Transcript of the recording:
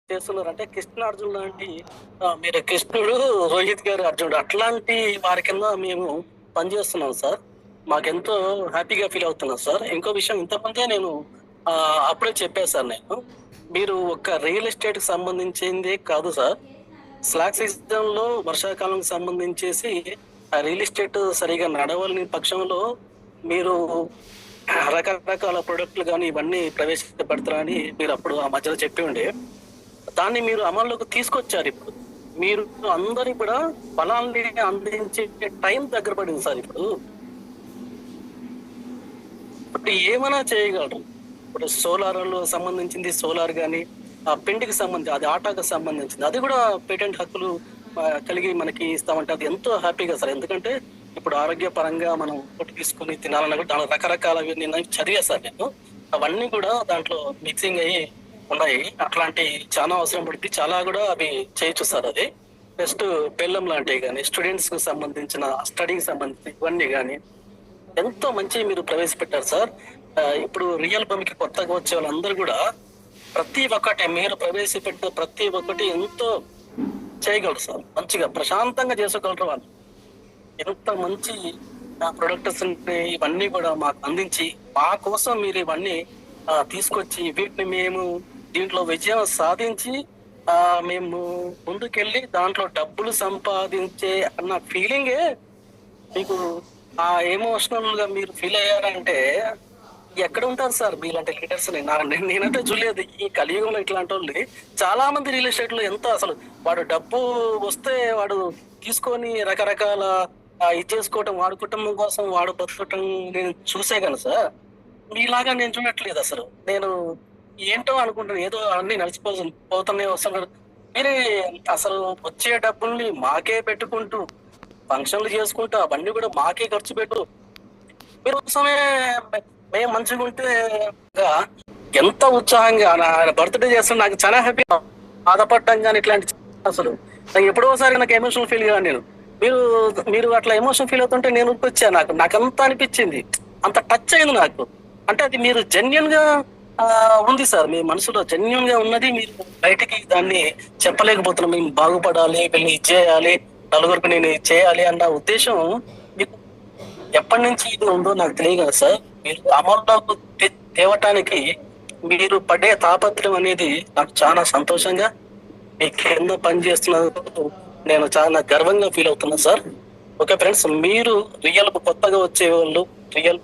చేస్తున్నారు. అంటే కృష్ణార్జున్ లాంటి మీరు కృష్ణుడు, రోహిత్ గారు అర్జునుడు అట్లాంటి వారి కింద మేము పనిచేస్తున్నాం సార్. మాకెంతో హ్యాపీగా ఫీల్ అవుతున్నాం సార్. ఇంకో విషయం ఇంతకుముందే నేను అప్పుడే చెప్పాను సార్ నేను. మీరు ఒక రియల్ ఎస్టేట్‌కి సంబంధించిందే కాదు సార్. స్లాక్ సీజన్‌లో వర్షాకాలంకి సంబంధించేసి రియల్ ఎస్టేట్ సరిగ్గా నడవని పక్షంలో మీరు రకరకాల ప్రొడక్ట్‌లు గాని ఇవన్నీ ప్రవేశపెడతారని మీరప్పుడు ఆ మధ్యలో చెప్పి ఉండే. దాన్ని మీరు అమల్లోకి తీసుకొచ్చారిప్పుడు. మీరు అందరికి కూడా ఫలాల్ని అందించే టైం దగ్గర పడింది సార్ ఇప్పుడు. ఇప్పుడు ఏమైనా చేయగలరు. ఇప్పుడు సోలార్‌లో సంబంధించింది సోలార్ గాని, ఆ పెండ్‌కి సంబంధించి అది ఆటాకు సంబంధించింది. అది కూడా పేటెంట్ హక్కులు కలిగి మనకి ఇస్తామంటే అది ఎంతో హ్యాపీగా సార్. ఎందుకంటే ఇప్పుడు ఆరోగ్యపరంగా మనం ఫుడ్ తీసుకొని తినాలన్నా కూడా దాంట్లో రకరకాలవి నేను చదివా సార్ నేను. అవన్నీ కూడా దాంట్లో మిక్సింగ్ అయ్యి ఉన్నాయి. అట్లాంటి చాలా అవసరం పడుద్ది. చాలా కూడా అవి చేయొచ్చు సార్ అది. నెక్స్ట్ బెల్లం లాంటివి గాని, స్టూడెంట్స్ కు సంబంధించిన స్టడీకి సంబంధించిన ఇవన్నీ గాని ఎంతో మంచి మీరు ప్రవేశపెట్టారు సార్. ఇప్పుడు రియల్ భూమికి కొత్తగా వచ్చే వాళ్ళందరూ కూడా ప్రతి ఒక్కటి మీరు ప్రవేశపెట్టిన ప్రతి ఒక్కటి ఎంతో చేయగలరు సార్. మంచిగా ప్రశాంతంగా చేసుకోగలరు వాళ్ళు. ఎంత మంచి ప్రొడక్ట్స్ ఇవన్నీ కూడా మాకు అందించి మా కోసం మీరు ఇవన్నీ తీసుకొచ్చి వీటిని మేము దీంట్లో విజయం సాధించి మేము ముందుకెళ్ళి దాంట్లో డబ్బులు సంపాదించే అన్న ఫీలింగే మీకు ఆ ఎమోషనల్ గా మీరు ఫీల్ అయ్యారంటే ఎక్కడ ఉంటారు సార్ మీలాంటి లీడర్స్ నేనంటే చూడలేదు. ఈ కలియుగంలో ఇట్లాంటి వాళ్ళు చాలా మంది రియల్ ఎస్టేట్ లో ఎంత అసలు వాడు డబ్బు వస్తే వాడు తీసుకొని రకరకాల ఇది చేసుకోవటం వాడు కుటుంబం కోసం వాడు బతకటం నేను చూసేగాను సార్. మీలాగా నేను చూడట్లేదు అసలు. నేను ఏంటో అనుకుంటాను ఏదో అన్ని పోతున్నాయి వస్తున్నారు. మీరే అసలు వచ్చే డబ్బుల్ని మాకే పెట్టుకుంటూ ఫంక్షన్లు చేసుకుంటూ అవన్నీ కూడా మాకే ఖర్చు పెట్టు మీరు కోసమే మేము మంచిగా ఉంటే ఎంత ఉత్సాహంగా ఆయన బర్త్డే చేస్తాను నాకు చాలా హ్యాపీ. బాధపడటం కానీ ఇట్లాంటి అసలు నాకు ఎప్పుడో ఒకసారి నాకు ఎమోషనల్ ఫీల్ గా నేను మీరు మీరు అట్లా ఎమోషన్ ఫీల్ అవుతుంటే నేను వచ్చా నాకు అంత అనిపించింది. అంత టచ్ అయింది నాకు. అంటే అది మీరు జెన్యున్ గా ఉంది సార్. మీ మనసులో జెన్యున్ గా ఉన్నది మీరు బయటికి దాన్ని చెప్పలేకపోతున్నాం. మేము బాగుపడాలి వీళ్ళని ఇచ్చేయాలి నలుగురికి నేను చేయాలి అన్న ఉద్దేశం మీకు ఎప్పటి నుంచి ఇది ఉందో నాకు తెలియదు సార్. మీరు అమల్లోకి తేవటానికి మీరు పడే తాపత్రయం అనేది నాకు చాలా సంతోషంగా మీ కింద పనిచేస్తున్నందుకు నేను చాలా గర్వంగా ఫీల్ అవుతున్నా సార్. ఓకే ఫ్రెండ్స్, మీరు రియల్ కొత్తగా వచ్చే వాళ్ళు రియల్